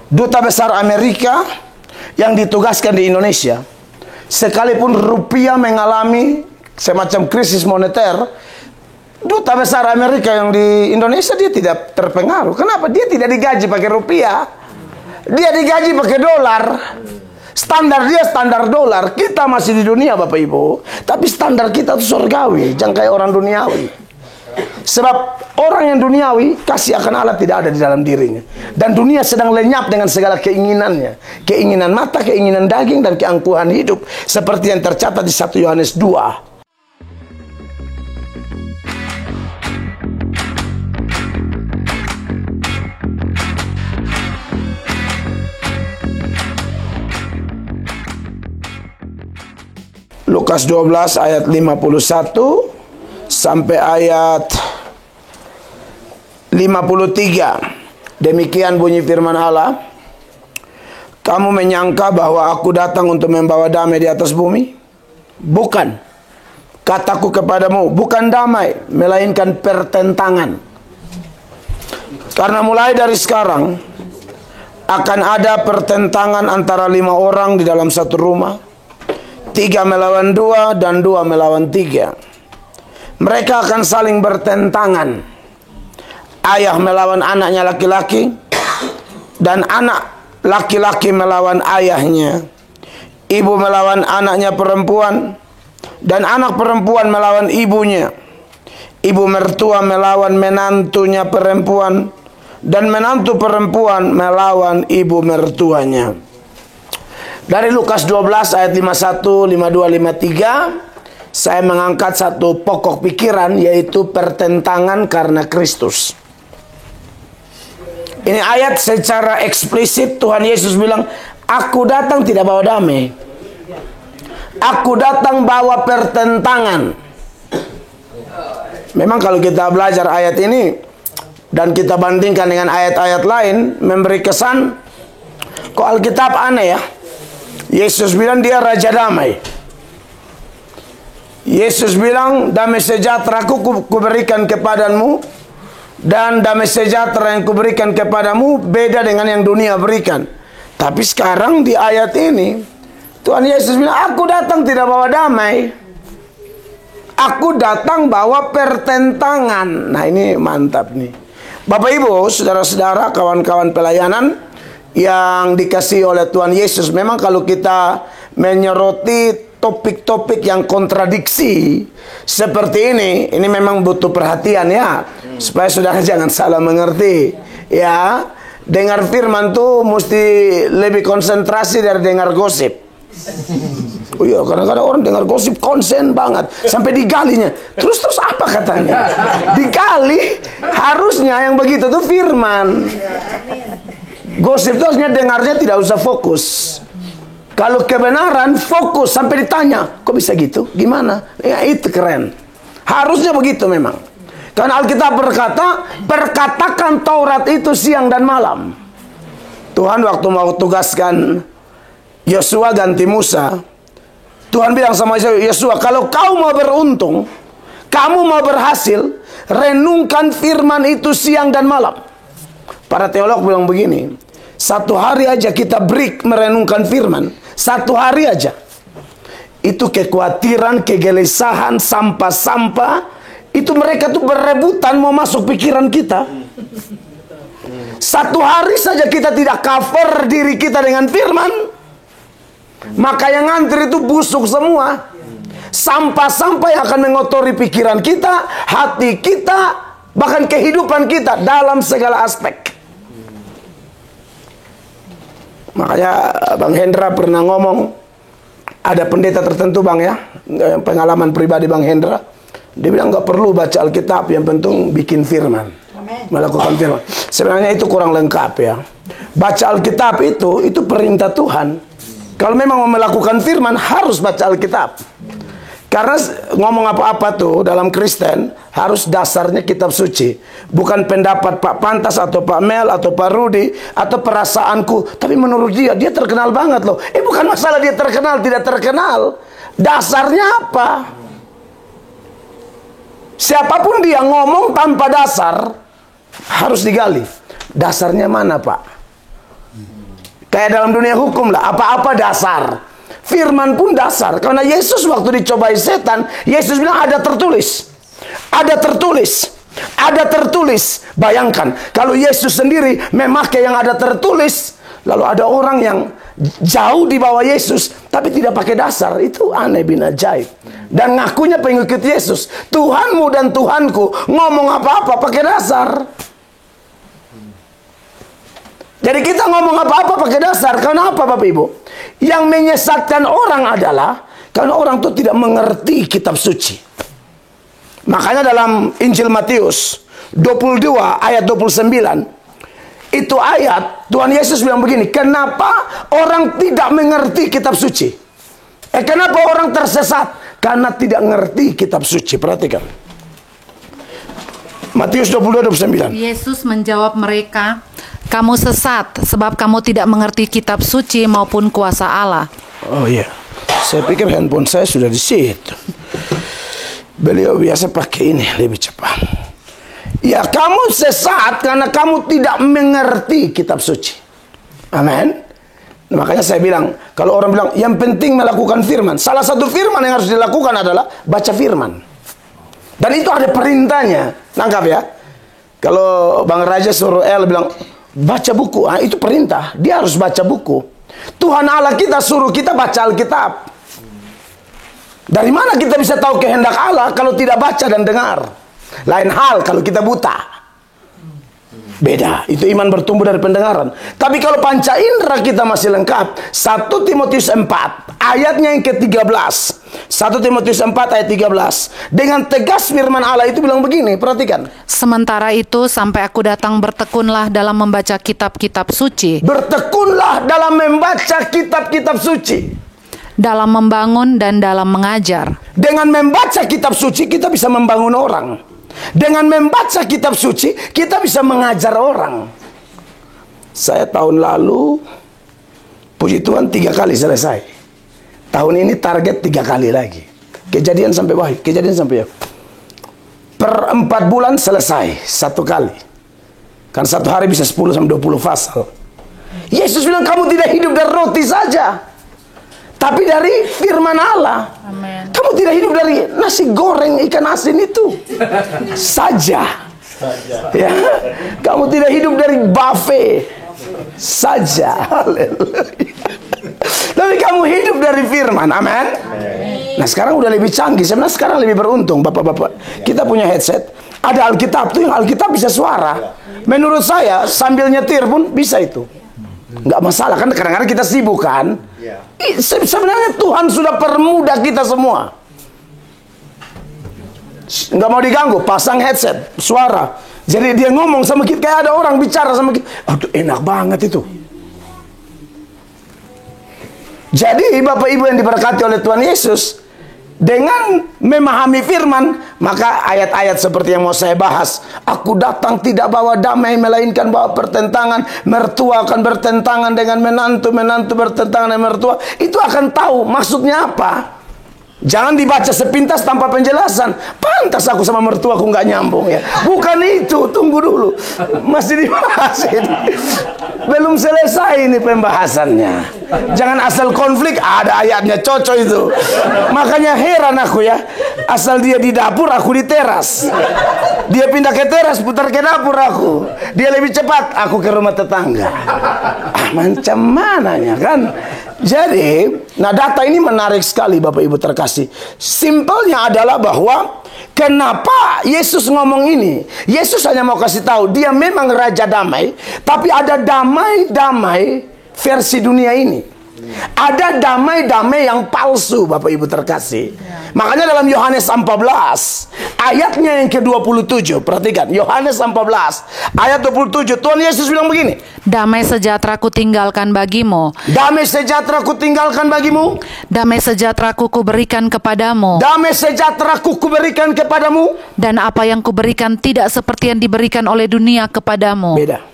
duta besar Amerika yang ditugaskan di Indonesia, sekalipun rupiah mengalami semacam krisis moneter, duta besar Amerika yang di Indonesia dia tidak terpengaruh. Kenapa? Dia tidak digaji pakai rupiah, dia digaji pakai dolar. Standar dia standar dolar. Kita masih di dunia Bapak Ibu, tapi standar kita itu surgawi, jangan kayak orang duniawi. Sebab orang yang duniawi, kasih akan Allah tidak ada di dalam dirinya. Dan dunia sedang lenyap dengan segala keinginannya. Keinginan mata, keinginan daging, dan keangkuhan hidup. Seperti yang tercatat di 1 Yohanes 2. Lukas 12 ayat 51 sampai ayat 53. Demikian bunyi firman Allah. Kamu menyangka bahwa aku datang untuk membawa damai di atas bumi? Bukan. Kataku kepadamu, bukan damai, melainkan pertentangan. Karena mulai dari sekarang akan ada pertentangan antara 5 orang di dalam satu rumah. 3 melawan 2 dan 2 melawan 3. Mereka akan saling bertentangan. Ayah melawan anaknya laki-laki, dan anak laki-laki melawan ayahnya. Ibu melawan anaknya perempuan, dan anak perempuan melawan ibunya. Ibu mertua melawan menantunya perempuan, dan menantu perempuan melawan ibu mertuanya. Dari Lukas 12 ayat 51, 52, 53, saya mengangkat satu pokok pikiran, yaitu pertentangan karena Kristus. Ini ayat secara eksplisit Tuhan Yesus bilang, aku datang tidak bawa damai, aku datang bawa pertentangan. Memang kalau kita belajar ayat ini dan kita bandingkan dengan ayat-ayat lain, memberi kesan kok Alkitab aneh ya. Yesus bilang dia Raja Damai. Yesus bilang damai sejahtera kuberikan kepadamu, dan damai sejahtera yang kuberikan kepadamu beda dengan yang dunia berikan. Tapi sekarang di ayat ini Tuhan Yesus bilang, aku datang tidak bawa damai, aku datang bawa pertentangan. Nah ini mantap nih Bapak Ibu, saudara-saudara, kawan-kawan pelayanan yang dikasihi oleh Tuhan Yesus. Memang kalau kita menyoroti topik-topik yang kontradiksi seperti ini memang butuh perhatian ya, supaya saudara jangan salah mengerti ya. Dengar firman tuh mesti lebih konsentrasi dari dengar gosip. Oh iya, kadang-kadang orang dengar gosip konsen banget sampai digalinya. Terus apa katanya? Digali. Harusnya yang begitu tuh firman. Gosip itu harusnya dengarnya tidak usah fokus. Kalau kebenaran fokus sampai ditanya, kok bisa gitu? Gimana? Ya itu keren. Harusnya begitu memang. Karena Alkitab berkata, perkatakan Taurat itu siang dan malam. Tuhan waktu mau tugaskan Yosua ganti Musa, Tuhan bilang sama Yosua, kalau kau mau beruntung, kamu mau berhasil, renungkan firman itu siang dan malam. Para teolog bilang begini, 1 hari aja kita break merenungkan firman, 1 hari aja, itu kekhawatiran, kegelisahan, sampah-sampah, itu mereka tuh berebutan mau masuk pikiran kita. 1 hari saja kita tidak cover diri kita dengan firman, maka yang ngantri itu busuk semua. Sampah-sampah yang akan mengotori pikiran kita, hati kita, bahkan kehidupan kita dalam segala aspek. Makanya Bang Hendra pernah ngomong, ada pendeta tertentu Bang ya, pengalaman pribadi Bang Hendra, dia bilang gak perlu baca Alkitab, yang penting bikin firman, melakukan firman. Sebenarnya itu kurang lengkap ya. Baca Alkitab itu perintah Tuhan. Kalau memang mau melakukan firman, harus baca Alkitab. Karena ngomong apa-apa tuh dalam Kristen harus dasarnya kitab suci, bukan pendapat Pak Pantas atau Pak Mel atau Pak Rudi atau perasaanku. Tapi menurut dia terkenal banget loh. Bukan masalah dia terkenal tidak terkenal, dasarnya apa? Siapapun dia ngomong tanpa dasar harus digali. Dasarnya mana Pak? Kayak dalam dunia hukum lah, apa-apa dasar. Firman pun dasar. Karena Yesus waktu dicobai setan, Yesus bilang ada tertulis. Ada tertulis. Ada tertulis. Bayangkan, kalau Yesus sendiri memakai yang ada tertulis, lalu ada orang yang jauh di bawah Yesus, tapi tidak pakai dasar. Itu aneh bin ajaib. Dan ngakunya pengikut Yesus. Tuhanmu dan Tuhanku ngomong apa-apa pakai dasar. Jadi kita ngomong apa-apa pakai dasar. Karena apa Bapak Ibu? Yang menyesatkan orang adalah karena orang itu tidak mengerti kitab suci. Makanya dalam Injil Matius 22 ayat 29, itu ayat Tuhan Yesus bilang begini, kenapa orang tidak mengerti kitab suci? Kenapa orang tersesat? Karena tidak mengerti kitab suci. Perhatikan Matius 22 29. Yesus menjawab mereka, kamu sesat sebab kamu tidak mengerti kitab suci maupun kuasa Allah. Oh iya, saya pikir handphone saya sudah di situ. Beliau biasa pakai ini lebih cepat. Ya, kamu sesat karena kamu tidak mengerti kitab suci. Amin. Makanya saya bilang, kalau orang bilang yang penting melakukan firman, salah satu firman yang harus dilakukan adalah baca firman. Dan itu ada perintahnya. Nangkap ya. Kalau Bang Raja suruh El bilang baca buku, itu perintah. Dia harus baca buku. Tuhan Allah kita suruh kita baca Alkitab. Dari mana kita bisa tahu kehendak Allah kalau tidak baca dan dengar? Lain hal kalau kita buta. Beda, itu iman bertumbuh dari pendengaran. Tapi kalau panca indera kita masih lengkap, 1 Timotius 4 ayatnya yang ke-13. 1 Timotius 4 ayat 13. Dengan tegas firman Allah itu bilang begini, perhatikan. Sementara itu sampai aku datang bertekunlah dalam membaca kitab-kitab suci. Bertekunlah dalam membaca kitab-kitab suci. Dalam membangun dan dalam mengajar. Dengan membaca kitab suci kita bisa membangun orang. Dengan membaca kitab suci kita bisa mengajar orang. Saya tahun lalu, puji Tuhan 3 kali selesai. Tahun ini target 3 kali lagi. Kejadian sampai Wahyu, kejadian sampai Wahyu. Per 4 bulan selesai 1 kali. Kan 1 hari bisa 10 sampai 20 pasal. Yesus bilang kamu tidak hidup dari roti saja, tapi dari firman Allah. Amen. Kamu tidak hidup dari nasi goreng ikan asin itu saja. Ya, kamu tidak hidup dari buffet saja. Haleluya. Tapi kamu hidup dari firman. Amin. Nah sekarang udah lebih canggih. Sebenarnya sekarang lebih beruntung bapak-bapak. Kita punya headset, ada Alkitab tuh, yang Alkitab bisa suara. Menurut saya sambil nyetir pun bisa itu. Nggak masalah kan, kadang-kadang kita sibuk kan. Sebenarnya Tuhan sudah permudah kita semua. Nggak mau diganggu, pasang headset, suara. Jadi dia ngomong sama kita, kayak ada orang bicara sama kita. Aduh enak banget itu. Jadi Bapak Ibu yang diberkati oleh Tuhan Yesus, dengan memahami firman, maka ayat-ayat seperti yang mau saya bahas, aku datang tidak bawa damai melainkan bawa pertentangan. Mertua akan bertentangan dengan menantu, menantu bertentangan dengan mertua. Itu akan tahu maksudnya apa. Jangan dibaca sepintas tanpa penjelasan. Pantas aku sama mertua aku nggak nyambung ya. Bukan itu, tunggu dulu. Masih dibahas ini. Belum selesai ini pembahasannya. Jangan asal konflik, ada ayatnya cocok itu. Makanya heran aku ya. Asal dia di dapur, aku di teras. Dia pindah ke teras, putar ke dapur aku. Dia lebih cepat, aku ke rumah tetangga. Macam mananya kan? Jadi, nah data ini menarik sekali Bapak Ibu terkasih. Simpelnya adalah bahwa kenapa Yesus ngomong ini? Yesus hanya mau kasih tahu dia memang Raja Damai, tapi ada damai-damai versi dunia ini. Ada damai-damai yang palsu Bapak Ibu terkasih. Makanya dalam Yohanes 14 ayatnya yang ke-27, perhatikan Yohanes 14 ayat 27, Tuhan Yesus bilang begini, damai sejahtera ku tinggalkan bagimu. Damai sejahtera ku tinggalkan bagimu. Damai sejahtera ku berikan kepadamu. Damai sejahtera ku berikan kepadamu. Dan apa yang kuberikan tidak seperti yang diberikan oleh dunia kepadamu. Beda.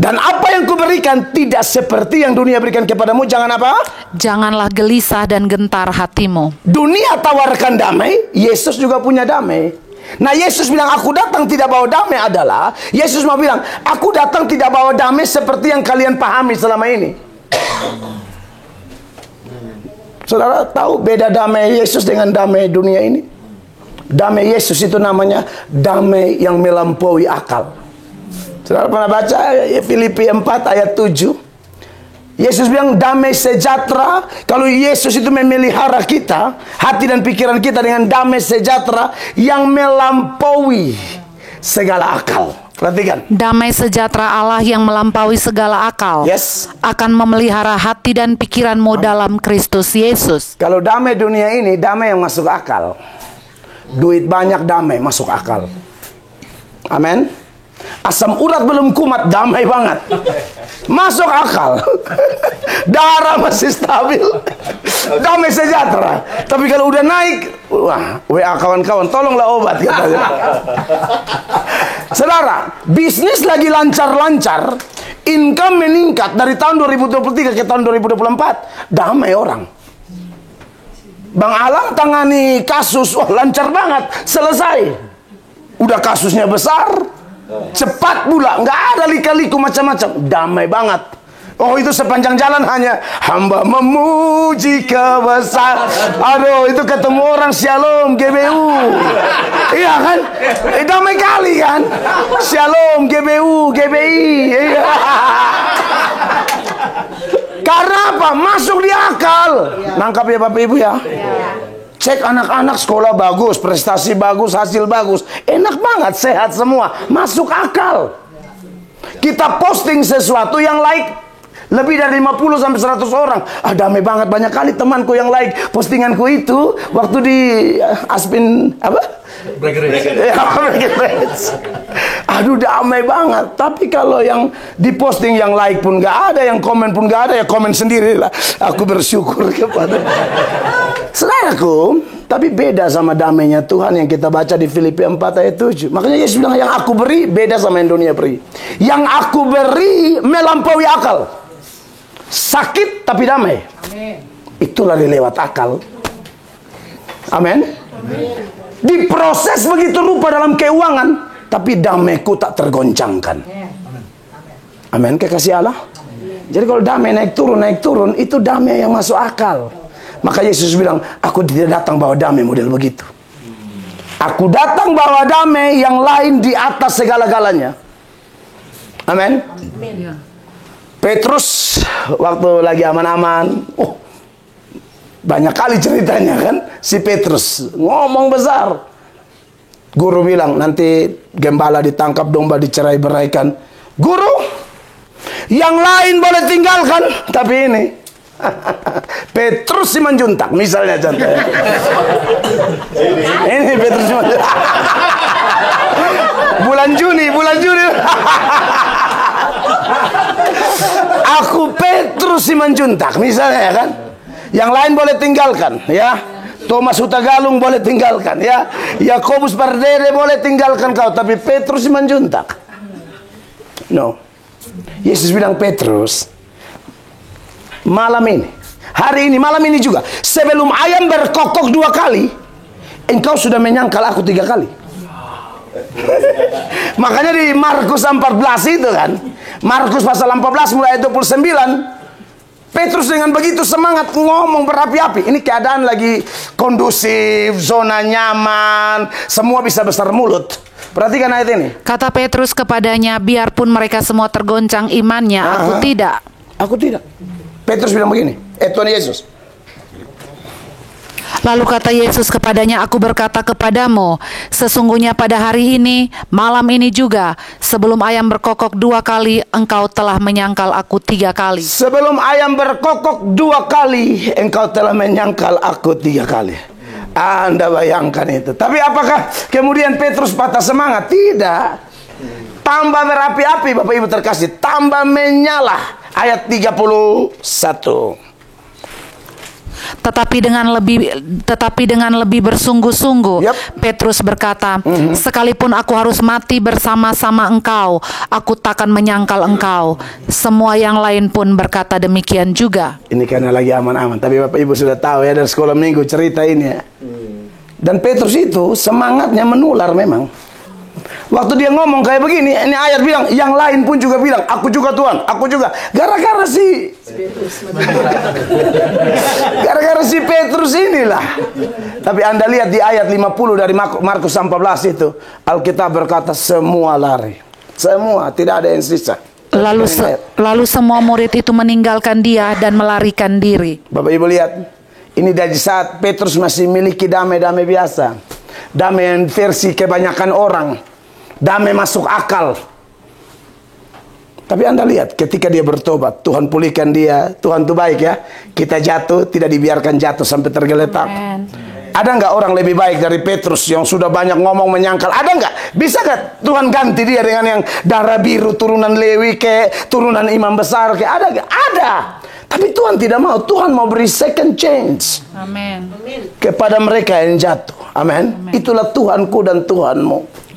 Dan apa yang kuberikan tidak seperti yang dunia berikan kepadamu. Jangan apa? Janganlah gelisah dan gentar hatimu. Dunia tawarkan damai, Yesus juga punya damai. Nah, Yesus bilang aku datang tidak bawa damai adalah, Yesus mau bilang, aku datang tidak bawa damai seperti yang kalian pahami selama ini. Saudara tahu beda damai Yesus dengan damai dunia ini? Damai Yesus itu namanya damai yang melampaui akal. Saudara pernah baca Filipi 4 ayat 7? Yesus bilang damai sejahtera. Kalau Yesus itu memelihara kita, hati dan pikiran kita dengan damai sejahtera yang melampaui segala akal. Perhatikan. Damai sejahtera Allah yang melampaui segala akal akan memelihara hati dan pikiranmu dalam Kristus Yesus. Kalau damai dunia ini, damai yang masuk akal. Duit banyak, damai masuk akal. Amin. Asam urat belum kumat, damai banget, masuk akal. Darah masih stabil, damai sejahtera. Tapi kalau udah naik, wah, WA kawan-kawan, tolonglah obat katanya. Saudara, bisnis lagi lancar-lancar, income meningkat dari tahun 2023 ke tahun 2024, damai orang. Bang Alam tangani kasus, wah lancar banget, selesai. Udah kasusnya besar, cepat pula, nggak ada lika-liku macam-macam, damai banget. Oh, itu sepanjang jalan hanya hamba memuji kebesaran. Aduh, itu ketemu orang Shalom GBU. Iya kan? Damai kali kan? Shalom GBU GBI. Iya. Karena apa? Masuk di akal. Nangkap ya Bapak Ibu ya. Cek anak-anak sekolah bagus, prestasi bagus, hasil bagus, enak banget, sehat semua, masuk akal. Kita posting sesuatu yang like lebih dari 50 sampai 100 orang. Ah, damai banget, banyak kali temanku yang like postinganku itu waktu di Aspin apa? Aduh, damai banget. Tapi kalau yang diposting yang like pun nggak ada, yang komen pun nggak ada, ya komen sendirilah. Aku bersyukur kepada saudaraku. Tapi beda sama damainya Tuhan yang kita baca di Filipi 4 ayat 7. Makanya Yesus bilang yang aku beri beda sama yang dunia beri. Yang aku beri melampaui akal. Sakit tapi damai. Amin. Itulah lewat akal. Amin. Diproses begitu rupa dalam keuangan, tapi damaiku tak tergoncangkan. Amin. Kekasih Allah. Jadi kalau damai naik turun, itu damai yang masuk akal. Maka Yesus bilang, aku tidak datang bawa damai model begitu. Aku datang bawa damai yang lain di atas segala-galanya. Amin. Petrus waktu lagi aman-aman, banyak kali ceritanya kan, si Petrus ngomong besar. Guru bilang nanti gembala ditangkap, domba dicerai-beraikan. Guru, yang lain boleh tinggalkan, tapi ini Petrus si menjuntak, misalnya contohnya. Ini Petrus si menjuntak. Bulan Juni. Aku Petrus si menjuntak, misalnya kan. Yang lain boleh tinggalkan, ya. Thomas Hutagalung boleh tinggalkan, ya. Yakobus Pardede boleh tinggalkan kau, tapi Petrus si menjuntak. No. Yesus bilang, Petrus, malam ini, hari ini, malam ini juga, sebelum ayam berkokok 2 kali, engkau sudah menyangkal aku 3 kali. Makanya di Markus 14 itu kan, Markus pasal 14 mulai ayat 29, Petrus dengan begitu semangat ngomong berapi-api. Ini keadaan lagi kondusif, zona nyaman, semua bisa besar mulut. Perhatikan ayat ini. Kata Petrus kepadanya, biarpun mereka semua tergoncang imannya, aku tidak. Aku tidak. Petrus bilang begini, Tuhan Yesus. Lalu kata Yesus kepadanya, aku berkata kepadamu, sesungguhnya pada hari ini, malam ini juga, sebelum ayam berkokok 2 kali, engkau telah menyangkal aku 3 kali. Sebelum ayam berkokok 2 kali, engkau telah menyangkal aku 3 kali. Anda bayangkan itu. Tapi apakah kemudian Petrus patah semangat? Tidak. Tambah berapi-api, Bapak Ibu terkasih, tambah menyala. Ayat 31. Tetapi dengan lebih bersungguh-sungguh, Petrus berkata, sekalipun aku harus mati bersama-sama engkau, aku takkan menyangkal engkau. Semua yang lain pun berkata demikian juga. Ini karena lagi aman-aman. Tapi Bapak Ibu sudah tahu ya, dari sekolah minggu cerita ini ya. Dan Petrus itu semangatnya menular memang. Waktu dia ngomong kayak begini, ini ayat bilang, yang lain pun juga bilang, aku juga Tuhan, aku juga. Gara-gara si Petrus inilah. Tapi Anda lihat di ayat 50 dari Markus 14 itu, Alkitab berkata semua lari. Semua, tidak ada yang sisa. Lalu semua murid itu meninggalkan dia dan melarikan diri. Bapak Ibu lihat, ini dari saat Petrus masih memiliki damai-damai biasa. Damai yang versi kebanyakan orang. Damai masuk akal. Tapi Anda lihat ketika dia bertobat, Tuhan pulihkan dia. Tuhan itu baik ya. Kita jatuh, tidak dibiarkan jatuh sampai tergeletak. Ada nggak orang lebih baik dari Petrus yang sudah banyak ngomong menyangkal? Ada nggak? Bisa nggak Tuhan ganti dia dengan yang darah biru, turunan Lewi turunan imam besar Ada nggak? Ada. Tapi Tuhan tidak mau. Tuhan mau beri second chance. Amin. Kepada mereka yang jatuh. Amin. Itulah Tuhanku dan Tuhanmu.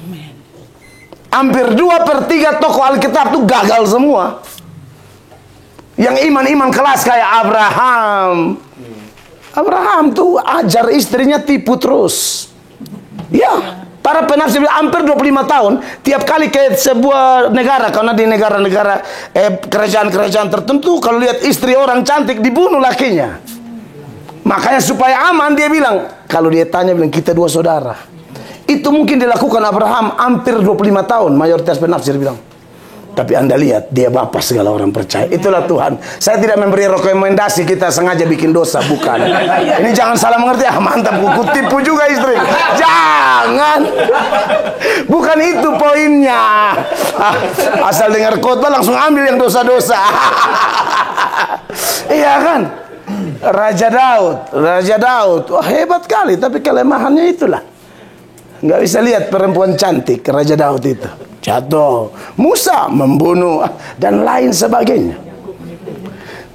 Hampir 2/3 tokoh Alkitab itu gagal semua. Yang iman-iman kelas kayak Abraham. Abraham tuh ajar istrinya tipu terus. Ya, para penafsir hampir 25 tahun. Tiap kali ke sebuah negara, karena di negara-negara kerajaan-kerajaan tertentu, kalau lihat istri orang cantik dibunuh lakinya. Makanya supaya aman dia bilang, kalau dia tanya bilang kita dua saudara. Itu mungkin dilakukan Abraham hampir 25 tahun, mayoritas penafsir bilang. Tapi Anda lihat, dia bapak segala orang percaya. Itulah Tuhan. Saya tidak memberi rekomendasi kita sengaja bikin dosa, bukan. Ini jangan salah mengerti. Mantap, ku tipu juga istri. Jangan. Bukan itu poinnya. Asal dengar khotbah langsung ambil yang dosa-dosa. Iya kan? Raja Daud. Wah, hebat kali, tapi kelemahannya itulah. Nggak bisa lihat perempuan cantik Raja Daud itu jatuh, Musa membunuh dan lain sebagainya.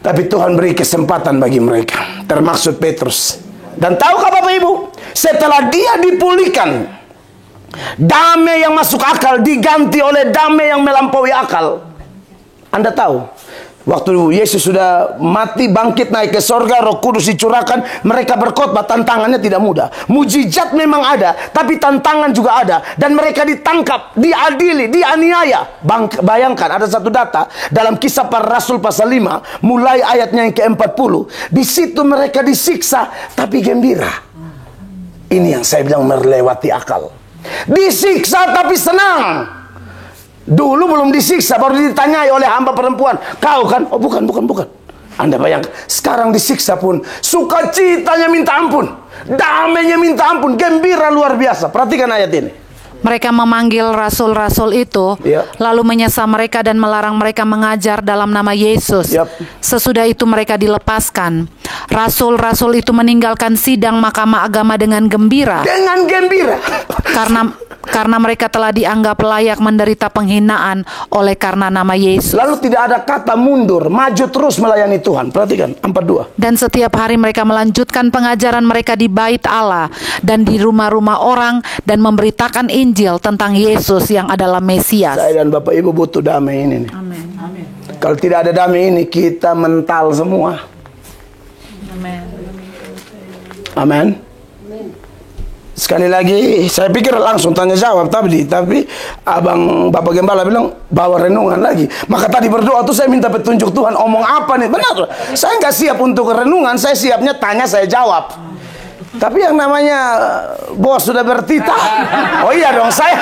Tapi Tuhan beri kesempatan bagi mereka, termasuk Petrus. Dan tahukah Bapak Ibu, setelah dia dipulihkan, damai yang masuk akal diganti oleh damai yang melampaui akal. Anda tahu, waktu Yesus sudah mati, bangkit, naik ke sorga, Roh Kudus dicurahkan, mereka berkhotbah, tantangannya tidak mudah. Mujizat memang ada, tapi tantangan juga ada. Dan mereka ditangkap, diadili, dianiaya. Bayangkan, ada satu data dalam Kisah Para Rasul pasal 5, mulai ayatnya yang ke-40. Di situ mereka disiksa, tapi gembira. Ini yang saya bilang melewati akal. Disiksa tapi senang. Dulu belum disiksa, baru ditanyai oleh hamba perempuan, kau kan? Oh bukan. Anda bayangkan, sekarang disiksa pun sukacitanya minta ampun, damainya minta ampun, gembira luar biasa. Perhatikan ayat ini. Mereka memanggil rasul-rasul itu, lalu menyesa mereka dan melarang mereka mengajar dalam nama Yesus. Sesudah itu mereka dilepaskan. Rasul-rasul itu meninggalkan sidang mahkamah agama dengan gembira. Dengan gembira. Karena mereka telah dianggap layak menderita penghinaan oleh karena nama Yesus. Lalu tidak ada kata mundur, maju terus melayani Tuhan. Perhatikan 42. Dan setiap hari mereka melanjutkan pengajaran mereka di bait Allah dan di rumah-rumah orang dan memberitakan Injil tentang Yesus yang adalah Mesias. Saya dan Bapak Ibu butuh damai ini nih. Amin. Kalau tidak ada damai ini, kita mental semua. Amin. Sekali lagi, saya pikir langsung tanya jawab tapi abang Bapak Gembala bilang bawa renungan lagi. Maka tadi berdoa tuh saya minta petunjuk Tuhan, omong apa nih? Benar, saya nggak siap untuk renungan, saya siapnya tanya, saya jawab. Tapi yang namanya bos sudah bertitah. Oh iya dong, saya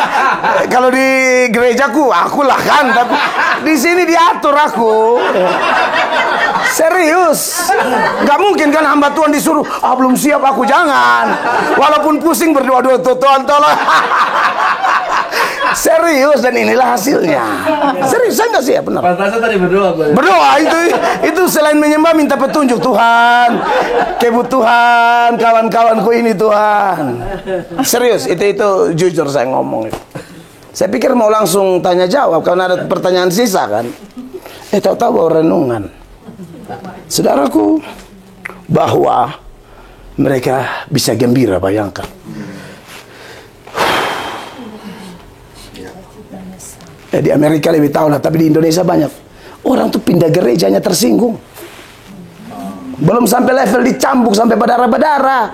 kalau di gerejaku akulah kan, tapi di sini diatur aku. Serius, nggak mungkin kan hamba Tuhan disuruh, belum siap aku, jangan. Walaupun pusing berdoa Tuhan tolong. Serius, dan inilah hasilnya. Serius, saya nggak siap, benar. Pantasnya tadi berdoa. Berdoa itu selain menyembah minta petunjuk Tuhan, kebutuhan kawan-kawanku ini Tuhan. Serius, itu jujur saya ngomong itu. Saya pikir mau langsung tanya jawab karena ada pertanyaan sisa kan. Tahu-tahu bawa renungan. Saudaraku, bahwa mereka bisa gembira, bayangkan. Di Amerika lebih tahu lah, tapi di Indonesia banyak orang tuh pindah gerejanya tersinggung. Belum sampai level dicambuk sampai berdarah-berdarah.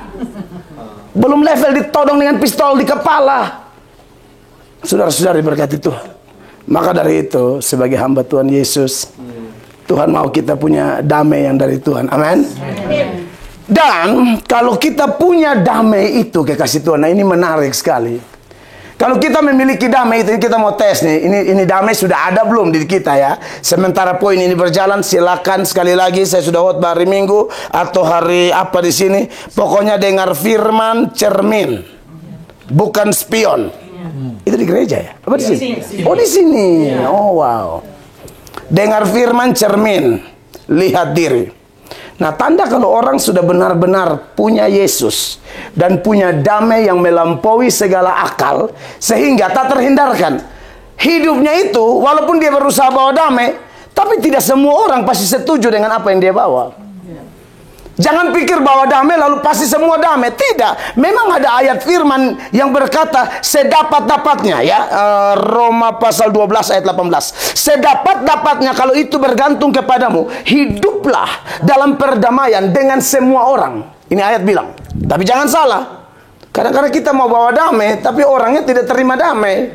Belum level ditodong dengan pistol di kepala. Saudara-saudari berkati Tuhan. Maka dari itu, sebagai hamba Tuhan Yesus, Tuhan mau kita punya damai yang dari Tuhan. Amin. Dan kalau kita punya damai itu, kekasih Tuhan, nah ini menarik sekali. Kalau kita memiliki damai itu, kita mau tes nih. Ini damai sudah ada belum di kita ya? Sementara poin ini berjalan, silakan sekali lagi. Saya sudah khotbah hari Minggu atau hari apa di sini. Pokoknya dengar firman, cermin, bukan spion. Itu di gereja ya? Apa di sini? Oh di sini. Oh wow. Dengar firman, cermin, lihat diri. Nah, tanda kalau orang sudah benar-benar punya Yesus dan punya damai yang melampaui segala akal, sehingga tak terhindarkan. Hidupnya itu, walaupun dia berusaha bawa damai, tapi tidak semua orang pasti setuju dengan apa yang dia bawa. Jangan pikir bahwa damai lalu pasti semua damai. Tidak. Memang ada ayat firman yang berkata sedapat-dapatnya ya. Roma pasal 12 ayat 18. Sedapat-dapatnya kalau itu bergantung kepadamu, hiduplah dalam perdamaian dengan semua orang. Ini ayat bilang. Tapi jangan salah. Kadang-kadang kita mau bawa damai, tapi orangnya tidak terima damai.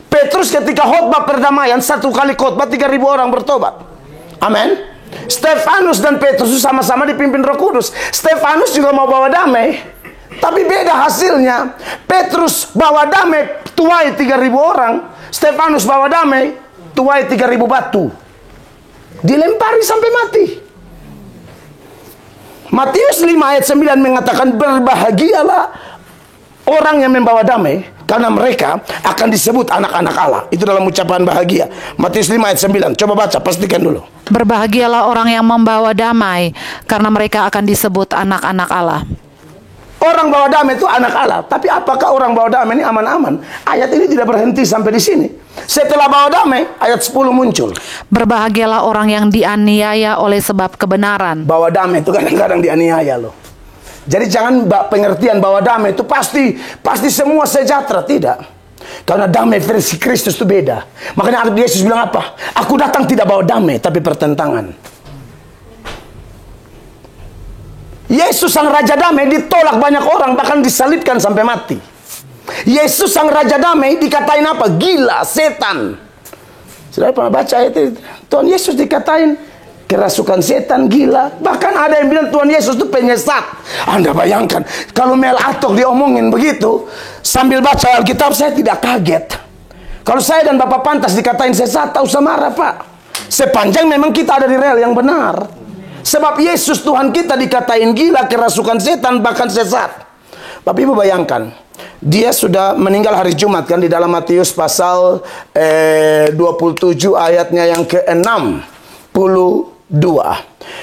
Petrus ketika khotbah perdamaian, satu kali khotbah 3.000 orang bertobat. Amin. Stefanus dan Petrus sama-sama dipimpin Roh Kudus. Stefanus juga mau bawa damai, tapi beda hasilnya. Petrus bawa damai, tuai 3.000 orang. Stefanus bawa damai, tuai 3.000 batu. Dilempari sampai mati. Matius 5 ayat 9 mengatakan, berbahagialah orang yang membawa damai, karena mereka akan disebut anak-anak Allah. Itu dalam ucapan bahagia. Matius 5 ayat 9. Coba baca, pastikan dulu. Berbahagialah orang yang membawa damai, karena mereka akan disebut anak-anak Allah. Orang bawa damai itu anak Allah. Tapi apakah orang bawa damai ini aman-aman? Ayat ini tidak berhenti sampai di sini. Setelah bawa damai, ayat 10 muncul. Berbahagialah orang yang dianiaya oleh sebab kebenaran. Bawa damai itu kadang-kadang dianiaya loh. Jadi jangan pengertian bahwa damai itu pasti semua sejahtera. Tidak. Karena damai versi Kristus itu beda. Makanya Yesus bilang apa? Aku datang tidak bawa damai, tapi pertentangan. Yesus sang Raja Damai ditolak banyak orang, bahkan disalibkan sampai mati. Yesus sang Raja Damai dikatain apa? Gila, setan. Saudara pernah baca itu? Tuhan Yesus dikatain kerasukan setan, gila. Bahkan ada yang bilang Tuhan Yesus itu penyesat. Anda bayangkan, kalau Mel Atok diomongin begitu, sambil baca Alkitab saya tidak kaget. Kalau saya dan Bapak Pantas dikatain sesat, tak usah marah Pak. Sepanjang memang kita ada di rel yang benar. Sebab Yesus Tuhan kita dikatain gila, kerasukan setan, bahkan sesat. Bapak Ibu bayangkan, dia sudah meninggal hari Jumat kan, di dalam Matius pasal 27 ayatnya yang ke-62.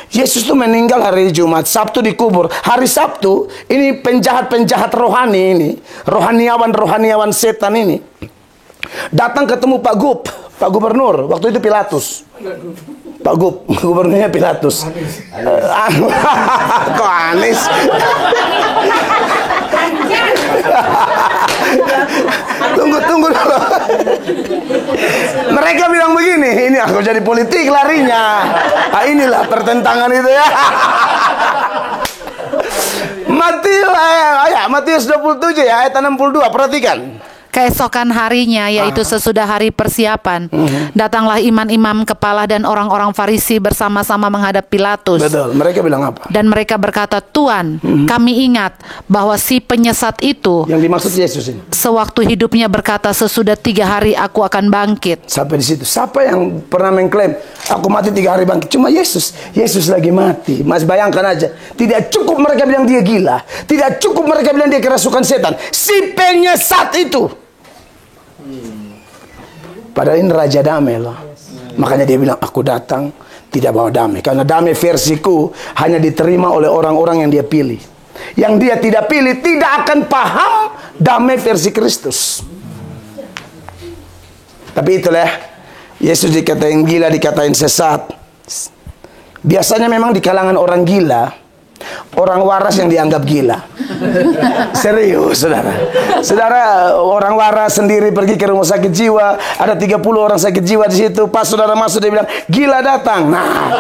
Yesus itu meninggal hari Jumat, Sabtu dikubur. Hari Sabtu ini penjahat-penjahat rohani ini, rohaniawan setan ini datang ketemu Pak Gubernur, waktu itu Pilatus. Pak Gubernurnya Pilatus. Kok Anies? Tunggu dulu. Mereka bilang begini, ini aku jadi politik larinya. Nah, inilah pertentangan itu ya. Matius 27 ya, ayat 62, perhatikan. Keesokan harinya, yaitu sesudah hari persiapan, datanglah imam-imam kepala dan orang-orang Farisi bersama-sama menghadap Pilatus. Betul, mereka bilang apa? Dan mereka berkata, Tuan, kami ingat bahwa si penyesat itu, yang dimaksud Yesus ini, sewaktu hidupnya berkata, sesudah 3 hari aku akan bangkit. Sampai di situ. Siapa yang pernah mengklaim aku mati 3 hari bangkit? Cuma Yesus. Yesus lagi mati. Mas bayangkan aja. Tidak cukup mereka bilang dia gila. Tidak cukup mereka bilang dia kerasukan setan. Si penyesat itu. Padahal ini Raja Damai loh. Makanya dia bilang, aku datang tidak bawa damai. Karena damai versiku hanya diterima oleh orang-orang yang dia pilih. Yang dia tidak pilih tidak akan paham damai versi Kristus. Tapi itulah, Yesus dikatain gila, dikatain sesat. Biasanya memang di kalangan orang gila, orang waras yang dianggap gila. Serius, saudara. Saudara, orang waras sendiri pergi ke rumah sakit jiwa, ada 30 orang sakit jiwa di situ. Pas saudara masuk dia bilang, gila datang. Nah,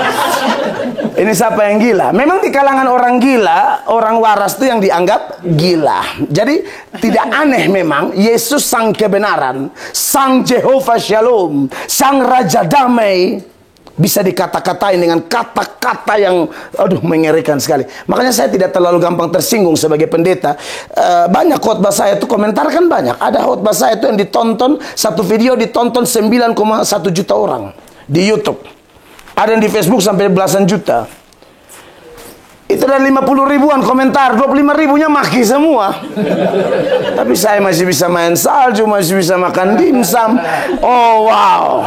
Ini siapa yang gila? Memang di kalangan orang gila, orang waras itu yang dianggap gila. Jadi tidak aneh memang Yesus sang kebenaran, sang Jehovah Shalom, sang Raja Damai bisa dikata-katain dengan kata-kata yang mengerikan sekali. Makanya saya tidak terlalu gampang tersinggung sebagai pendeta. Banyak khotbah saya itu komentar kan banyak. Ada khotbah saya itu yang ditonton, satu video ditonton 9,1 juta orang di YouTube. Ada yang di Facebook sampai belasan juta. Itu ada 50 ribuan komentar, 25 ribunya maki semua. Tapi saya masih bisa main salju, masih bisa makan dimsum. Oh wow.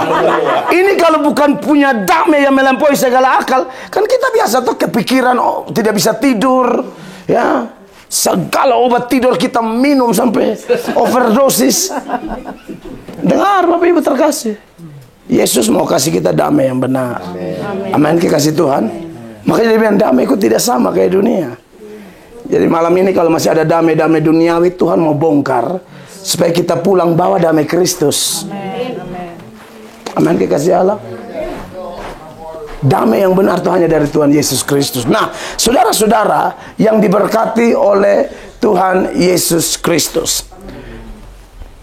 Ini kalau bukan punya damai yang melampaui segala akal, kan kita biasa tuh kepikiran, tidak bisa tidur, ya. Segala obat tidur kita minum sampai overdosis. Dengar Bapak Ibu terkasih, Yesus mau kasih kita damai yang benar. Amin. Kasih Tuhan. Makanya dia bilang damai itu tidak sama kayak dunia. Jadi malam ini kalau masih ada damai-damai duniawi, Tuhan mau bongkar supaya kita pulang bawa damai Kristus. Amin. Kasih Allah. Damai yang benar itu hanya dari Tuhan Yesus Kristus. Nah, saudara-saudara yang diberkati oleh Tuhan Yesus Kristus,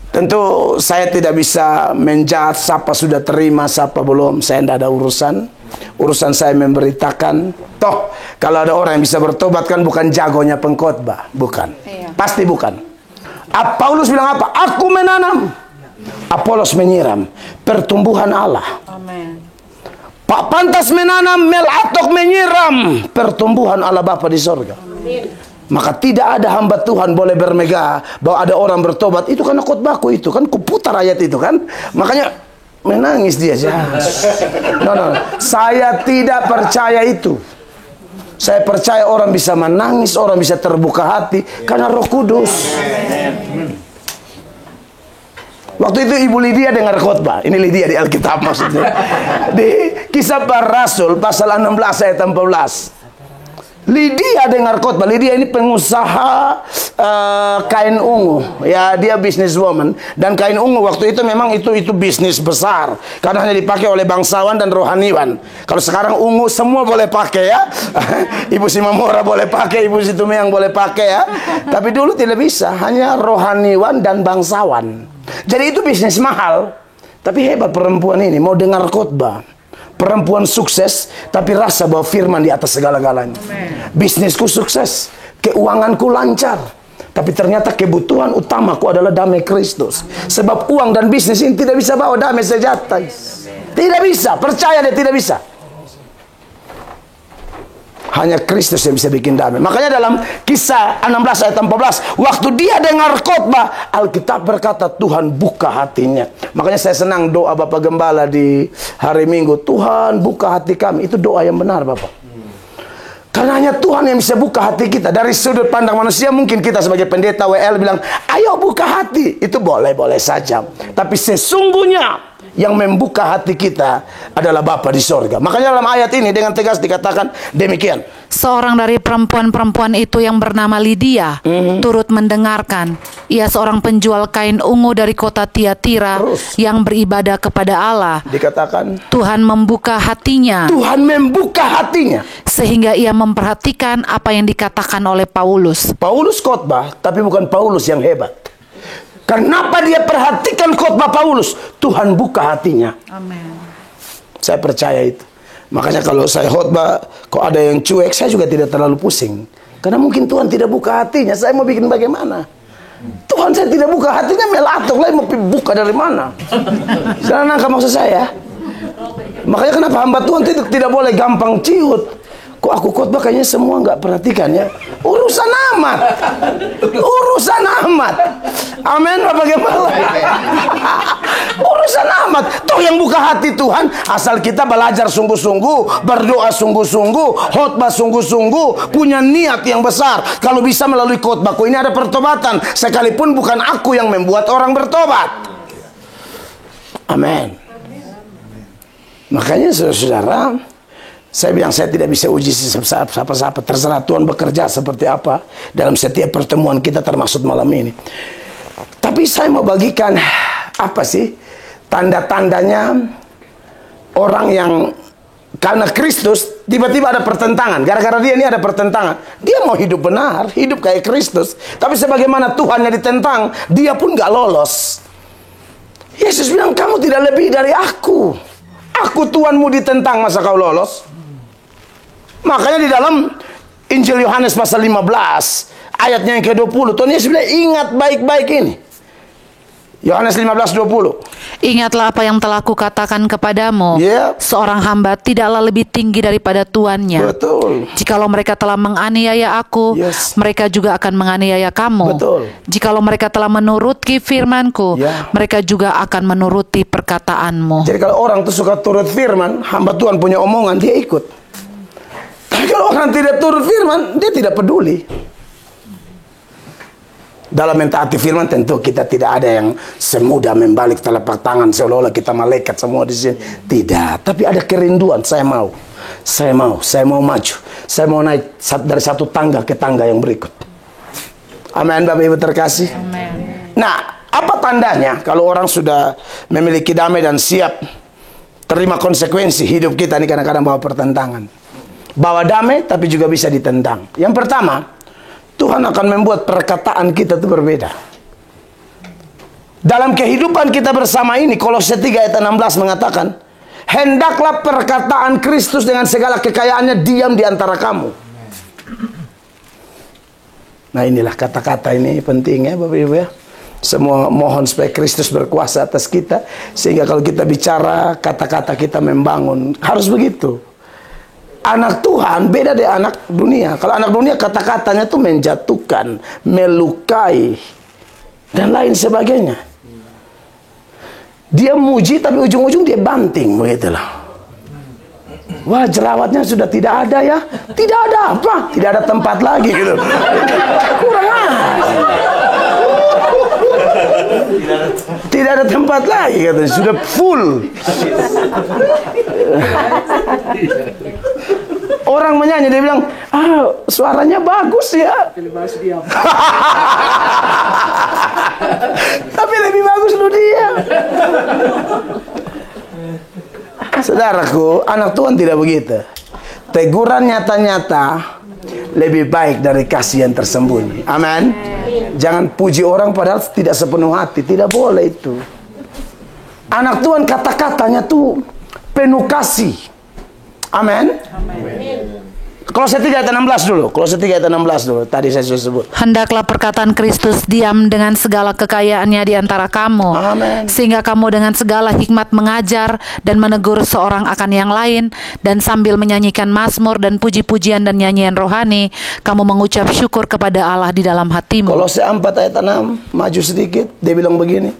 tentu saya tidak bisa menjudge siapa sudah terima, siapa belum. Saya tidak ada urusan. Urusan saya memberitakan. Toh, kalau ada orang yang bisa bertobat kan bukan jagonya pengkhotbah, bukan. Pasti bukan. Paulus bilang apa? Aku menanam, Apolos menyiram. Pertumbuhan Allah. Amin. Pak pantas menanam, Melatok menyiram. Pertumbuhan Allah Bapa di sorga. Maka tidak ada hamba Tuhan boleh bermegah bahwa ada orang bertobat. Itu karena khotbahku itu kan, kuputar ayat itu kan. Makanya menangis dia. No. Saya tidak percaya itu. Saya percaya orang bisa menangis, orang bisa terbuka hati karena Roh Kudus. Waktu itu Ibu Lydia dengar khotbah. Ini Lydia di Alkitab maksudnya. Di Kisah Para Rasul pasal 16 ayat 14. Lydia dengar khotbah. Lydia ini pengusaha kain ungu. Ya, dia businesswoman. Dan kain ungu waktu itu memang itu bisnis besar. Karena hanya dipakai oleh bangsawan dan rohaniwan. Kalau sekarang ungu semua boleh pakai ya. Ibu Simamora boleh pakai, Ibu Situmeang boleh pakai ya. Tapi dulu tidak bisa. Hanya rohaniwan dan bangsawan. Jadi itu bisnis mahal. Tapi hebat perempuan ini mau dengar khotbah. Perempuan sukses, tapi rasa bahwa firman di atas segala-galanya. Bisnisku sukses, keuanganku lancar, tapi ternyata kebutuhan utamaku adalah damai Kristus. Sebab uang dan bisnis ini tidak bisa bawa damai sejahtera. Tidak bisa, percaya dia tidak bisa. Hanya Kristus yang bisa bikin damai. Makanya dalam Kisah 16 ayat 14, waktu dia dengar khotbah, Alkitab berkata Tuhan buka hatinya. Makanya saya senang doa Bapak Gembala di hari Minggu, Tuhan buka hati kami. Itu doa yang benar Bapak. Karena hanya Tuhan yang bisa buka hati kita. Dari sudut pandang manusia mungkin kita sebagai pendeta WL bilang, ayo buka hati. Itu boleh-boleh saja. Tapi sesungguhnya yang membuka hati kita adalah Bapa di sorga. Makanya dalam ayat ini dengan tegas dikatakan demikian. Seorang dari perempuan-perempuan itu yang bernama Lydia turut mendengarkan. Ia seorang penjual kain ungu dari kota Tiatira yang beribadah kepada Allah. Dikatakan Tuhan membuka hatinya. Tuhan membuka hatinya. Sehingga ia memperhatikan apa yang dikatakan oleh Paulus. Paulus khotbah, tapi bukan Paulus yang hebat. Kenapa dia perhatikan khotbah Paulus? Tuhan buka hatinya. Amin. Saya percaya itu. Makanya kalau saya khotbah, kok ada yang cuek, saya juga tidak terlalu pusing. Karena mungkin Tuhan tidak buka hatinya. Saya mau bikin bagaimana? Tuhan saya tidak buka hatinya, Melatok lah mau buka dari mana? Saya nangkap maksud saya. Makanya kenapa hamba Tuhan tidak boleh gampang ciut. Kok aku khotbah kayaknya semua nggak perhatikan ya? Urusan amat. Urusan amat. Amin Bapak Gembala. Urusan amat. Toh yang buka hati Tuhan, asal kita belajar sungguh-sungguh, berdoa sungguh-sungguh, khotbah sungguh-sungguh, punya niat yang besar. Kalau bisa melalui khotbahku ini ada pertobatan, sekalipun bukan aku yang membuat orang bertobat. Amin. Makanya saudara-saudara, saya bilang saya tidak bisa uji siapa-siapa. Terserah Tuhan bekerja seperti apa dalam setiap pertemuan kita termasuk malam ini. Tapi saya mau bagikan apa sih tanda-tandanya orang yang karena Kristus, tiba-tiba ada pertentangan. Gara-gara dia ini ada pertentangan. Dia mau hidup benar, hidup kayak Kristus. Tapi sebagaimana Tuhannya ditentang, dia pun gak lolos. Yesus bilang, kamu tidak lebih dari aku. Aku Tuhanmu ditentang, masa kau lolos? Makanya di dalam Injil Yohanes pasal 15, ayatnya yang ke-20, Tuhan Yesus bilang, ingat baik-baik ini. Yohanes 15:20. Ingatlah apa yang telah kukatakan kepadamu. Seorang hamba tidaklah lebih tinggi daripada tuannya. Betul. Jikalau mereka telah menganiaya aku, mereka juga akan menganiaya kamu. Betul. Jikalau mereka telah menuruti firmanku, mereka juga akan menuruti perkataanmu. Jadi kalau orang tuh suka turut firman, hamba Tuhan punya omongan, dia ikut. Tapi kalau orang tidak turut firman, dia tidak peduli. Dalam mentaati firman tentu kita tidak ada yang semudah membalik telapak tangan seolah-olah kita malaikat semua di sini. Tidak, tapi ada kerinduan. Saya mau maju. Saya mau naik dari satu tangga ke tangga yang berikut. Amin, Bapak Ibu terkasih. Amen. Nah, apa tandanya kalau orang sudah memiliki damai dan siap terima konsekuensi hidup kita ini kadang-kadang bawa pertentangan. Bawa damai tapi juga bisa ditentang. Yang pertama, Tuhan akan membuat perkataan kita itu berbeda. Dalam kehidupan kita bersama ini, Kolose 3 ayat 16 mengatakan, hendaklah perkataan Kristus dengan segala kekayaannya diam di antara kamu. Nah, inilah kata-kata ini penting ya Bapak Ibu ya. Semua mohon supaya Kristus berkuasa atas kita, sehingga kalau kita bicara, kata-kata kita membangun. Harus begitu. Anak Tuhan beda dari anak dunia. Kalau anak dunia kata-katanya tuh menjatuhkan, melukai, dan lain sebagainya. Dia muji tapi ujung-ujung dia banting, begitulah. Wah, jerawatnya sudah tidak ada ya. Tidak ada apa? Tidak ada tempat lagi gitu. Kurang aja. Tidak ada tempat lagi katanya, sudah full. Orang menyanyi, dia bilang, suaranya bagus ya. Tapi lebih bagus lu dia. Saudaraku, anak Tuhan tidak begitu. Teguran nyata-nyata lebih baik dari kasih yang tersembunyi. Amin. Jangan puji orang padahal tidak sepenuh hati. Tidak boleh itu. Anak Tuhan kata-katanya tuh penuh kasih. Amin. Kolose 3 ayat 16 dulu. Kolose 3 ayat 16 dulu. Tadi saya sudah sebut. Hendaklah perkataan Kristus diam dengan segala kekayaannya di antara kamu. Amen. Sehingga kamu dengan segala hikmat mengajar dan menegur seorang akan yang lain, dan sambil menyanyikan mazmur dan puji-pujian dan nyanyian rohani, kamu mengucap syukur kepada Allah di dalam hatimu. Kolose 4 ayat 6, maju sedikit, dia bilang begini.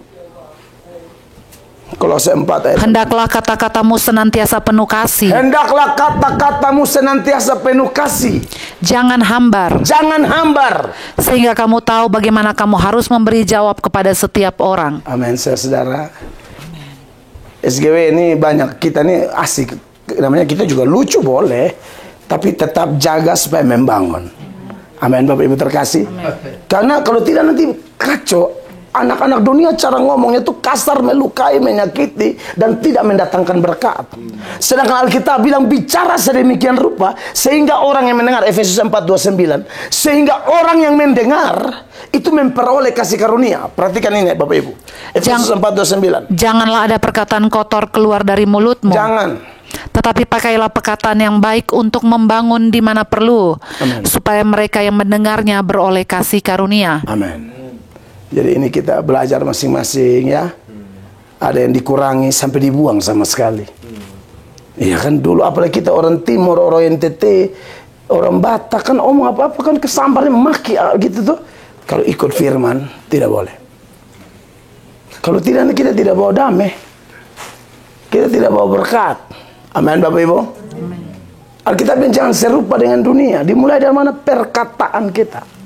Kolose 4 ayat 6. Hendaklah kata-katamu senantiasa penuh kasih. Hendaklah kata-katamu senantiasa penuh kasih. Jangan hambar. Jangan hambar. Sehingga kamu tahu bagaimana kamu harus memberi jawab kepada setiap orang. Amin, saudara. SGW ini banyak, kita ini asik. Namanya kita juga lucu boleh, tapi tetap jaga supaya membangun. Amin, Bapak Ibu terkasih. Amen. Karena kalau tidak nanti kacau. Anak-anak dunia cara ngomongnya itu kasar, melukai, menyakiti, dan tidak mendatangkan berkat. Sedangkan Alkitab bilang bicara sedemikian rupa sehingga orang yang mendengar, Efesus 4:29, sehingga orang yang mendengar itu memperoleh kasih karunia. Perhatikan ini Bapak Ibu. Efesus 4:29. Janganlah ada perkataan kotor keluar dari mulutmu. Jangan. Tetapi pakailah perkataan yang baik untuk membangun di mana perlu. Amen. Supaya mereka yang mendengarnya beroleh kasih karunia. Amin. Jadi ini kita belajar masing-masing ya. Ada yang dikurangi sampai dibuang sama sekali. Iya kan dulu apalagi kita orang Timur, orang NTT, orang Batak kan omong apa-apa kan kesambarnya maki gitu tuh. Kalau ikut firman tidak boleh. Kalau tidak kita tidak bawa damai. Kita tidak bawa berkat. Amin Bapak Ibu. Alkitab jangan serupa dengan dunia. Dimulai dari mana? Perkataan kita.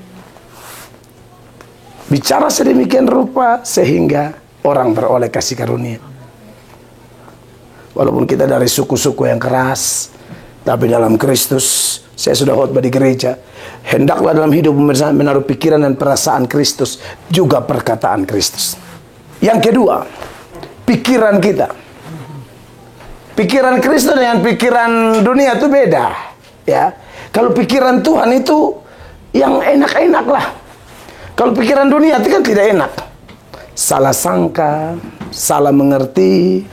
Bicara sedemikian rupa sehingga orang beroleh kasih karunia. Walaupun kita dari suku-suku yang keras, tapi dalam Kristus, saya sudah khotbah di gereja, hendaklah dalam hidup menaruh pikiran dan perasaan Kristus, juga perkataan Kristus. Yang kedua, pikiran kita. Pikiran Kristus dengan pikiran dunia itu beda, ya. Kalau pikiran Tuhan itu yang enak-enak lah. Kalau pikiran dunia itu kan tidak enak. Salah sangka, salah mengerti,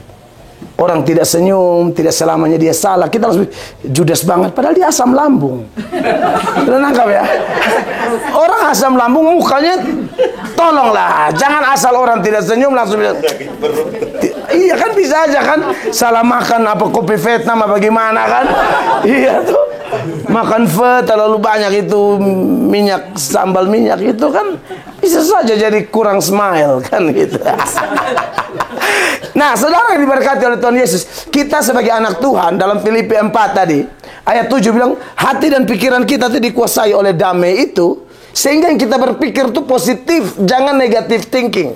orang tidak senyum, tidak selamanya dia salah. Kita harus judes banget, padahal dia asam lambung. Sudah nangkap ya? Orang asam lambung mukanya, tolonglah, jangan asal orang tidak senyum langsung bilang. Iya kan bisa aja kan, salah makan apa kopi Vietnam apa gimana kan? Iya tuh, makan terlalu banyak itu minyak, sambal minyak itu kan bisa saja jadi kurang smile kan gitu. Nah, saudara yang diberkati oleh Tuhan Yesus, kita sebagai anak Tuhan dalam Filipi 4 tadi, ayat 7 bilang, hati dan pikiran kita itu dikuasai oleh damai itu, sehingga yang kita berpikir itu positif, jangan negative thinking.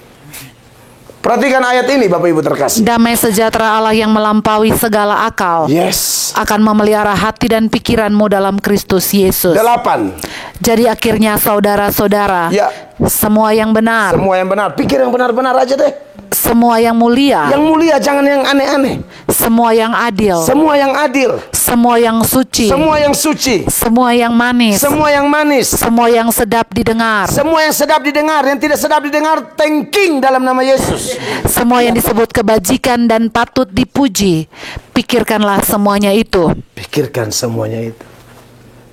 Perhatikan ayat ini Bapak Ibu terkasih. Damai sejahtera Allah yang melampaui segala akal, Yes. akan memelihara hati dan pikiranmu dalam Kristus Yesus. 8. Jadi akhirnya saudara-saudara, Ya. semua yang benar, Semua yang benar, pikir yang benar-benar aja deh. semua yang mulia, Yang mulia, jangan yang aneh-aneh. semua yang adil, Semua yang adil, semua yang suci, semua yang suci, semua yang manis, semua yang manis, semua yang sedap didengar, semua yang sedap didengar, yang tidak sedap didengar, thanking dalam nama Yesus. semua yang disebut kebajikan dan patut dipuji, pikirkanlah semuanya itu. Pikirkan semuanya itu.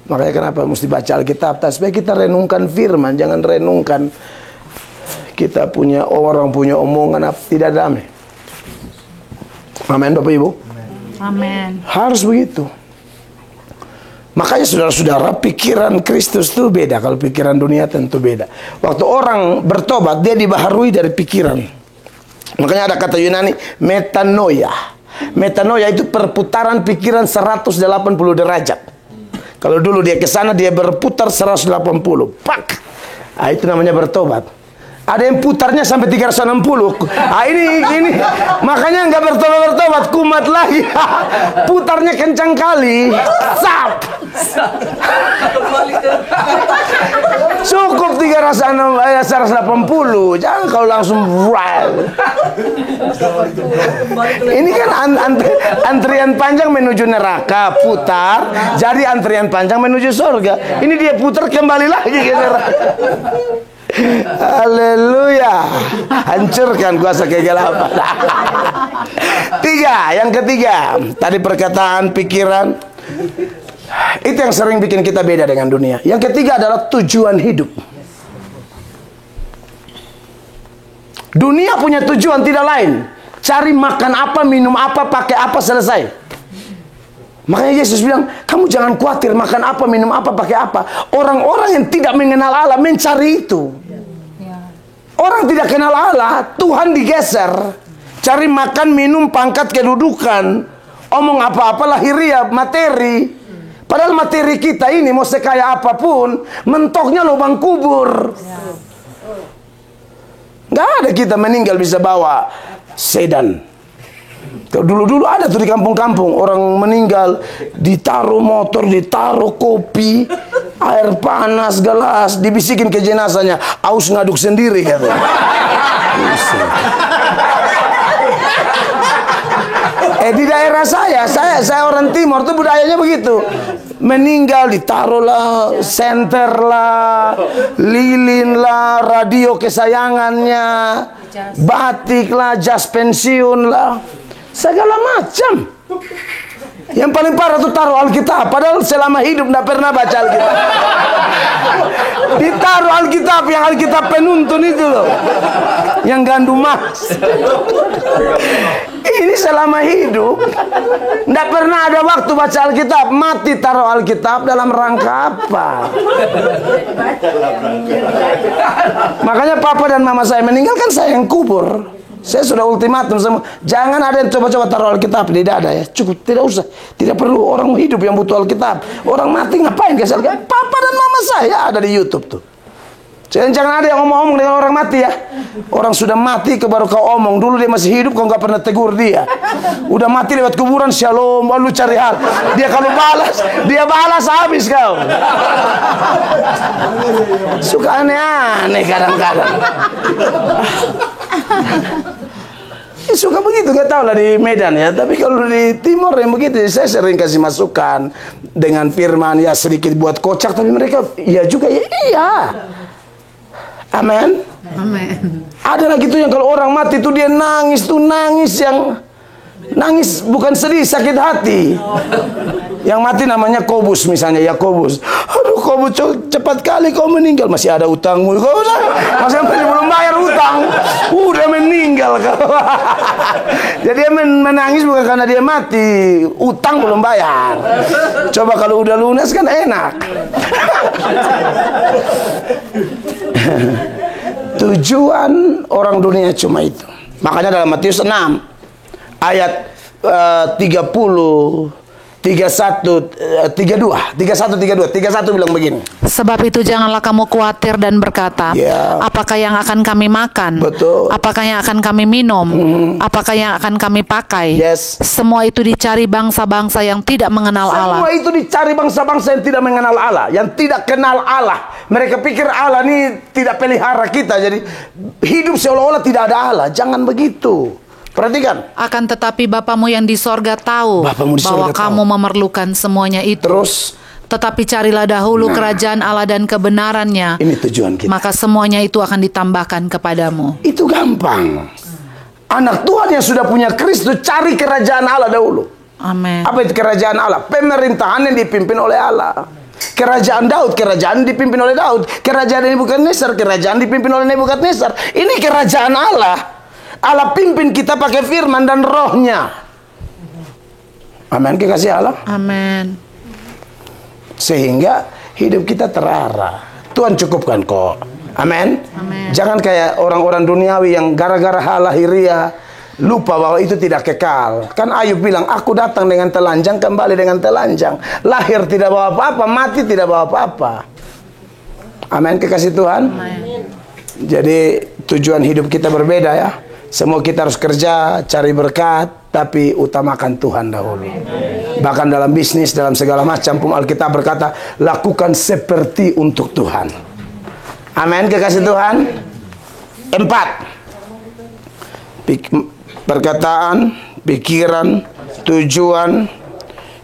Makanya kenapa mesti baca Alkitab? Supaya kita renungkan firman, jangan renungkan kita punya orang punya omongan tidak damai. Amin Bapak Ibu. Amin. Harus begitu. Makanya saudara-saudara, pikiran Kristus itu beda. Kalau pikiran dunia tentu beda. Waktu orang bertobat, dia dibaharui dari pikiran. Makanya ada kata Yunani metanoia. Metanoia itu perputaran pikiran 180 derajat. Kalau dulu dia ke sana, dia berputar 180. Pak. Nah, itu namanya bertobat. Ada yang putarnya sampai 360. Ah ini makanya nggak bertobat, kumat lagi. Putarnya kencang kali. Sap. Cukup 180. Jangan kalau langsung ini kan antrian panjang menuju neraka, putar. Jadi antrian panjang menuju surga. Ini dia putar kembali lagi ke neraka. Haleluya. Hancurkan kuasa kegelapan. 3, yang ketiga, tadi perkataan, pikiran. Itu yang sering bikin kita beda dengan dunia. Yang ketiga adalah tujuan hidup. Dunia punya tujuan tidak lain, cari makan apa, minum apa, pakai apa, selesai. Makanya Yesus bilang, kamu jangan khawatir makan apa, minum apa, pakai apa. Orang-orang yang tidak mengenal Allah mencari itu. Orang tidak kenal Allah, Tuhan digeser. Cari makan, minum, pangkat, kedudukan, omong apa-apa, lahiriah, materi. Padahal materi kita ini mau sekaya apapun, mentoknya lubang kubur. Nggak ada kita meninggal bisa bawa sedan. Dulu-dulu ada tuh di kampung-kampung, orang meninggal ditaruh motor, ditaruh kopi, air panas, gelas, dibisikin ke jenazahnya, aus ngaduk sendiri gitu. Di daerah saya orang Timur tuh budayanya begitu. Meninggal ditaruhlah senter lah, lilin lah, radio kesayangannya, batik lah, jas pensiun lah, segala macam. Yang paling parah tuh taruh Alkitab, padahal selama hidup tidak pernah baca Alkitab. Ditaruh Alkitab, yang Alkitab penuntun itu loh, yang gandum mas. Ini selama hidup tidak pernah ada waktu baca Alkitab. Mati taruh Alkitab dalam rangka apa? Makanya papa dan mama saya meninggal kan saya yang kubur. Saya sudah ultimatum semua. Jangan ada yang coba-coba taruh Alkitab di dada ya. Cukup, tidak usah. Tidak perlu orang hidup yang butuh Alkitab. Orang mati ngapain kasih Alkitab? Papa dan mama saya ada di YouTube tuh. Jangan ada yang ngomong-ngomong dengan orang mati ya. Orang sudah mati ke baru kau omong. Dulu dia masih hidup kau nggak pernah tegur dia. Udah mati lewat kuburan, shalom, lu cari hal. Dia kalau balas, dia balas habis kau. Suka aneh-aneh kadang-kadang. Suka begitu, gak tahu lah di Medan ya. Tapi kalau di Timur yang begitu, saya sering kasih masukan dengan firman ya sedikit buat kocak, tapi mereka ya juga ya iya. Amin. Amin. Ada lagi tuh yang kalau orang mati tuh dia nangis tuh nangis bukan sedih, sakit hati. Yang mati namanya Kobus misalnya, Yakobus. Aduh Kobus, cepat kali kau meninggal, masih ada utangmu. Kau masih belum bayar utang, udah meninggal kau. Jadi dia menangis bukan karena dia mati, utang belum bayar. Coba kalau udah lunas kan enak. Tujuan orang dunia cuma itu. Makanya dalam Matius 6 ayat 30, 31, 32 bilang begini. Sebab itu janganlah kamu khawatir dan berkata, apakah yang akan kami makan? Betul. Apakah yang akan kami minum? Apakah yang akan kami pakai? Semua itu dicari bangsa-bangsa yang tidak mengenal Allah. Semua itu dicari bangsa-bangsa yang tidak mengenal Allah, yang tidak kenal Allah. Mereka pikir Allah ini tidak pelihara kita, jadi hidup seolah-olah tidak ada Allah. Jangan begitu. Perhatikan. Akan tetapi Bapamu yang di sorga tahu bahwa kamu memerlukan semuanya itu. Terus, tetapi carilah dahulu kerajaan Allah dan kebenarannya. Ini tujuan kita. Maka semuanya itu akan ditambahkan kepadamu. Itu gampang. Anak Tuhan yang sudah punya Kristus, cari kerajaan Allah dahulu. Amin. Apa itu kerajaan Allah? Pemerintahan yang dipimpin oleh Allah. Kerajaan Daud, kerajaan dipimpin oleh Daud. Kerajaan Nebukadnezar, kerajaan dipimpin oleh Nebukadnezar. Ini kerajaan Allah. Allah pimpin kita pakai firman dan rohnya. Amin, kekasih Allah. Amin. Sehingga hidup kita terarah. Tuhan cukupkan kok. Amin. Jangan kayak orang-orang duniawi yang gara-gara hal lahiriah lupa bahwa itu tidak kekal. Kan Ayub bilang, aku datang dengan telanjang, kembali dengan telanjang. Lahir tidak bawa apa-apa, mati tidak bawa apa-apa. Amin, kekasih Tuhan. Amin. Jadi tujuan hidup kita berbeda ya. Semua kita harus kerja, cari berkat, tapi utamakan Tuhan dahulu. Bahkan dalam bisnis, dalam segala macam pun Alkitab berkata, lakukan seperti untuk Tuhan. Amin, kekasih Tuhan. 4. Perkataan, pikiran, tujuan.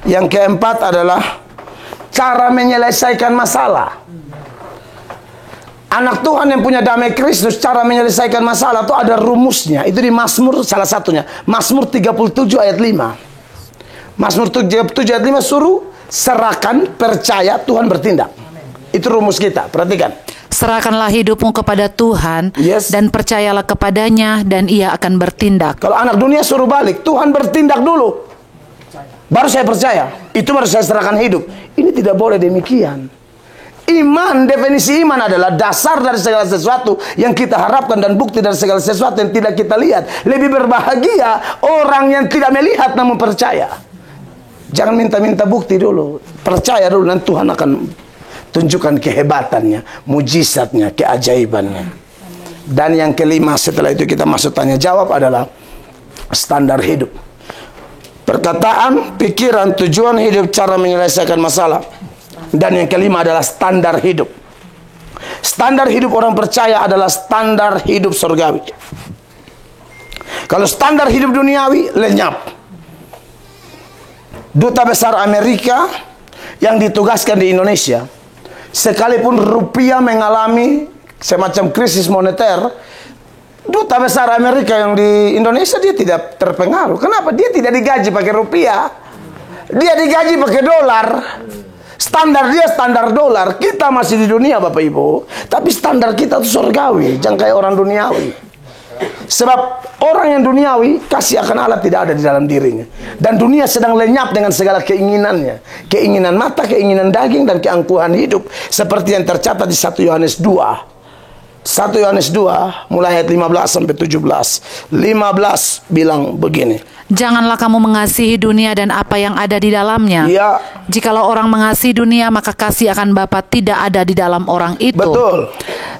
Yang keempat adalah cara menyelesaikan masalah. Anak Tuhan yang punya damai Kristus, cara menyelesaikan masalah itu ada rumusnya. Itu di Mazmur salah satunya. Mazmur 37 ayat 5. Mazmur 37 ayat 5 suruh serahkan, percaya, Tuhan bertindak. Itu rumus kita, perhatikan. Serahkanlah hidupmu kepada Tuhan dan percayalah kepadanya dan ia akan bertindak. Kalau anak dunia suruh balik, Tuhan bertindak dulu, baru saya percaya. Itu baru saya serahkan hidup. Ini tidak boleh demikian. Iman, definisi iman adalah dasar dari segala sesuatu yang kita harapkan dan bukti dari segala sesuatu yang tidak kita lihat. Lebih berbahagia orang yang tidak melihat namun percaya. Jangan minta-minta bukti dulu, percaya dulu, dan Tuhan akan tunjukkan kehebatannya, mujizatnya, keajaibannya. Dan yang kelima setelah itu kita masuk tanya jawab adalah standar hidup. Perkataan, pikiran, tujuan hidup, cara menyelesaikan masalah. Dan yang kelima adalah standar hidup. Standar hidup orang percaya adalah standar hidup surgawi. Kalau standar hidup duniawi, lenyap. Duta besar Amerika yang ditugaskan di Indonesia, sekalipun rupiah mengalami semacam krisis moneter, duta besar Amerika yang di Indonesia dia tidak terpengaruh. Kenapa? Dia tidak digaji pakai rupiah, dia digaji pakai dolar. Standar dia standar dolar. Kita masih di dunia Bapak Ibu, tapi standar kita itu surgawi. Jangan kayak orang duniawi. Sebab orang yang duniawi, kasih akan Allah tidak ada di dalam dirinya. Dan dunia sedang lenyap dengan segala keinginannya. Keinginan mata, keinginan daging, dan keangkuhan hidup. Seperti yang tercatat di 1 Yohanes 2. 1 Yohanes 2 mulai ayat 15 sampai 17. 15 bilang begini. Janganlah kamu mengasihi dunia dan apa yang ada di dalamnya. Jikalau orang mengasihi dunia, maka kasih akan Bapa tidak ada di dalam orang itu. Betul.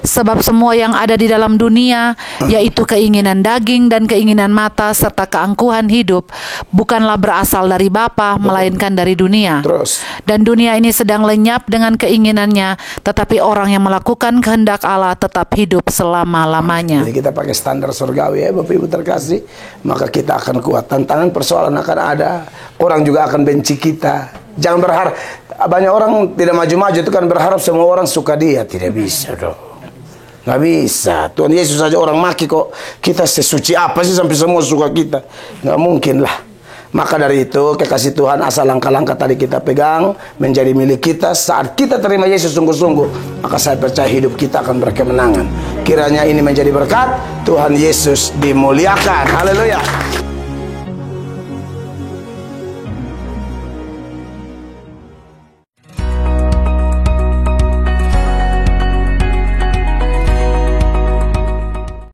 Sebab semua yang ada di dalam dunia, yaitu keinginan daging dan keinginan mata serta keangkuhan hidup, bukanlah berasal dari Bapa, melainkan dari dunia. Terus. Dan dunia ini sedang lenyap dengan keinginannya, tetapi orang yang melakukan kehendak Allah tetap hidup selama-lamanya. Jadi kita pakai standar surgawi ya Bapak Ibu terkasih, maka kita akan kuat. Tantangan persoalan akan ada, orang juga akan benci kita. Jangan berharap, banyak orang tidak maju-maju itu kan berharap semua orang suka dia. Tidak bisa dong, nggak bisa. Tuhan Yesus saja orang maki kok, kita sesuci apa sih sampai semua suka kita? Nggak mungkin lah. Maka dari itu kekasih Tuhan, asal langkah-langkah tadi kita pegang menjadi milik kita. Saat kita terima Yesus sungguh-sungguh, maka saya percaya hidup kita akan berkemenangan. Kiranya ini menjadi berkat. Tuhan Yesus dimuliakan. Haleluya.